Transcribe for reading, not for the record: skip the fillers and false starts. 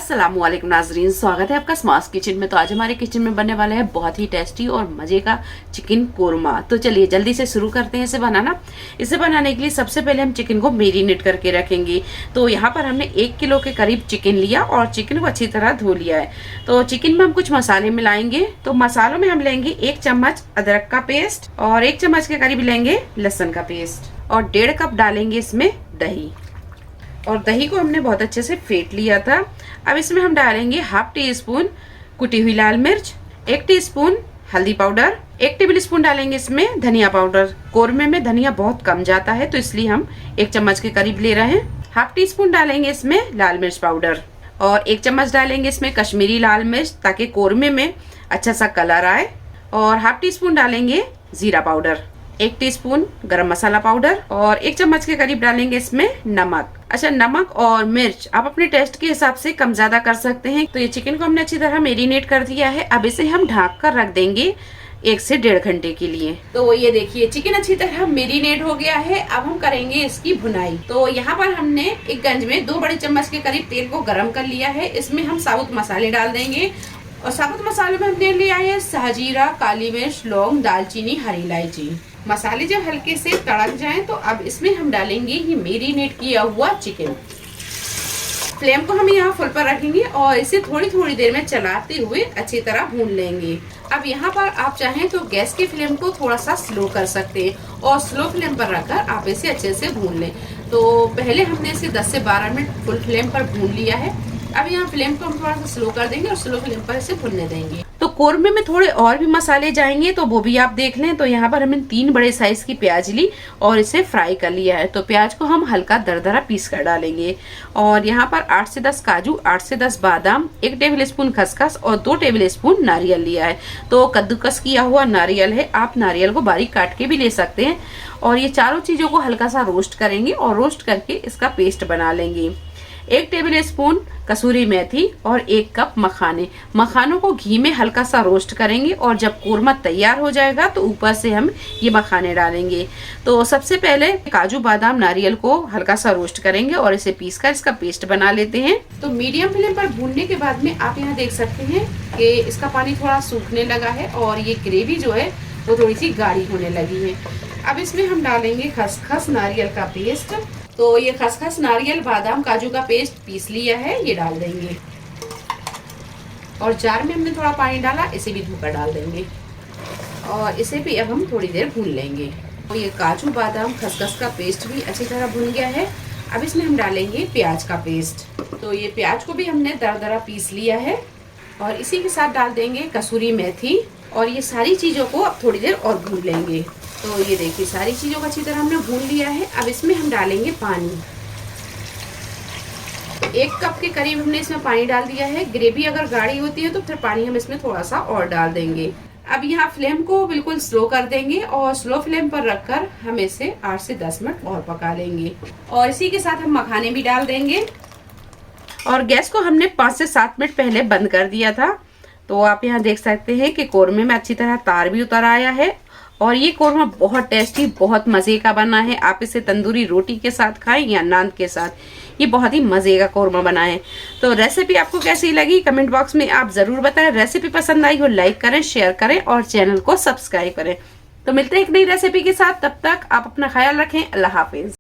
अस्सलाम वालेकुम नाजरीन, स्वागत है आपका स्मार्ट किचन में। तो आज हमारे किचन में बनने वाला है बहुत ही टेस्टी और मजे का चिकन कोरमा। तो चलिए जल्दी से शुरू करते हैं इसे बनाना। इसे बनाने के लिए सबसे पहले हम चिकन को मैरिनेट करके रखेंगे। तो यहाँ पर हमने 1 किलो के करीब चिकन लिया और चिकन को अच्छी तरह धो लिया है। तो चिकन में हम कुछ मसाले मिलाएंगे। तो मसालों में हम लेंगे 1 चम्मच अदरक का पेस्ट और 1 चम्मच के करीब लेंगे लहसुन का पेस्ट और 1.5 कप डालेंगे इसमें दही। और दही को हमने बहुत अच्छे से फेंट लिया था। अब इसमें हम डालेंगे 1/2 टीस्पून कुटी हुई लाल मिर्च, 1 टीस्पून हल्दी पाउडर, 1 टेबल स्पून डालेंगे इसमें धनिया पाउडर। कोरमे में धनिया बहुत कम जाता है तो इसलिए हम 1 चम्मच के करीब ले रहे हैं। 1/2 टीस्पून डालेंगे इसमें लाल मिर्च पाउडर और 1 चम्मच डालेंगे इसमें कश्मीरी लाल मिर्च ताकि कोरमे में अच्छा सा कलर आए। और 1/2 टीस्पून डालेंगे जीरा पाउडर, 1 टीस्पून गरम मसाला पाउडर और 1 चम्मच के करीब डालेंगे इसमें नमक। अच्छा, नमक और मिर्च आप अपने टेस्ट के हिसाब से कम ज्यादा कर सकते हैं। तो ये चिकन को हमने अच्छी तरह मैरिनेट कर दिया है। अब इसे हम ढक कर रख देंगे 1 से 1.5 घंटे के लिए। तो ये देखिए चिकन अच्छी तरह मैरिनेट हो गया है। अब हम करेंगे इसकी भुनाई। तो यहाँ पर हमने एक गंज में 2 बड़े चम्मच के करीब तेल को गर्म कर लिया है। इसमें हम साबुत मसाले डाल देंगे और साबुत मसालों में हमने लिया है साजीरा, काली मिर्च, लौंग, दालचीनी, हरी इलायची। मसाले जब हल्के से तड़क जाएं तो अब इसमें हम डालेंगे ये मैरिनेट किया हुआ चिकन। फ्लेम को हम यहाँ फुल पर रखेंगे और इसे थोड़ी थोड़ी देर में चलाते हुए अच्छी तरह भून लेंगे। अब यहाँ पर आप चाहें तो गैस की फ्लेम को थोड़ा सा स्लो कर सकते हैं और स्लो फ्लेम पर रखकर आप इसे अच्छे से भून लें। तो पहले हमने इसे 10 से 12 मिनट फुल फ्लेम पर भून लिया है। अब यहाँ फ्लेम को हम थोड़ा सा स्लो कर देंगे और स्लो फ्लेम पर इसे भुनने देंगे। तो कोरमे में थोड़े और भी मसाले जाएंगे तो वो भी आप देख लें। तो यहाँ पर हमने 3 बड़े साइज की प्याज ली और इसे फ्राई कर लिया है। तो प्याज को हम हल्का दरदरा पीस कर डालेंगे। और यहाँ पर 8 से 10 काजू, 8 से 10 बादाम, 1 टेबल स्पून खसखस और 2 टेबल स्पून नारियल लिया है। तो कद्दूकस किया हुआ नारियल है, आप नारियल को बारीक काट के भी ले सकते हैं। और ये चारों चीजों को हल्का सा रोस्ट करेंगे और रोस्ट करके इसका पेस्ट बना लेंगे। 1 टेबल स्पून कसूरी मेथी और 1 कप मखाने। मखानों को घी में हल्का सा रोस्ट करेंगे और जब कोरमा तैयार हो जाएगा तो ऊपर से हम ये मखाने डालेंगे। तो सबसे पहले काजू, बादाम, नारियल को हल्का सा रोस्ट करेंगे और इसे पीसकर इसका पेस्ट बना लेते हैं। तो मीडियम फ्लेम पर भूनने के बाद में आप यहाँ देख सकते हैं कि इसका पानी थोड़ा सूखने लगा है और ये ग्रेवी जो है वो थोड़ी सी गाढ़ी होने लगी है। अब इसमें हम डालेंगे खसखस, नारियल का पेस्ट। तो ये खसखस, नारियल, बादाम, काजू का पेस्ट पीस लिया है, ये डाल देंगे। और जार में हमने थोड़ा पानी डाला, इसे भी धोकर डाल देंगे और इसे भी अब हम थोड़ी देर भून लेंगे। और ये काजू, बादाम, खसखस का पेस्ट भी अच्छी तरह भून गया है। अब इसमें हम डालेंगे प्याज का पेस्ट। तो ये प्याज को भी हमने दरदरा पीस लिया है और इसी के साथ डाल देंगे कसूरी मेथी और ये सारी चीज़ों को अब थोड़ी देर और भून लेंगे। तो ये देखिए सारी चीज़ों को अच्छी तरह हमने भून लिया है। अब इसमें हम डालेंगे पानी। 1 कप के करीब हमने इसमें पानी डाल दिया है। ग्रेवी अगर गाढ़ी होती है तो फिर पानी हम इसमें थोड़ा सा और डाल देंगे। अब यहाँ फ्लेम को बिल्कुल स्लो कर देंगे और स्लो फ्लेम पर रखकर हम इसे 8 से 10 मिनट और पका लेंगे। और इसी के साथ हम मखाने भी डाल देंगे। और गैस को हमने 5 से 7 मिनट पहले बंद कर दिया था। तो आप यहाँ देख सकते हैं कि कोरमे में अच्छी तरह तार भी उतर आया है और ये कोरमा बहुत टेस्टी, बहुत मजे का बना है। आप इसे तंदूरी रोटी के साथ खाएं या नान के साथ, ये बहुत ही मजे का कोरमा बना है। तो रेसिपी आपको कैसी लगी कमेंट बॉक्स में आप जरूर बताएं। रेसिपी पसंद आई हो लाइक करें, शेयर करें और चैनल को सब्सक्राइब करें। तो मिलते हैं एक नई रेसिपी के साथ, तब तक आप अपना ख्याल रखें। अल्लाह हाफिज।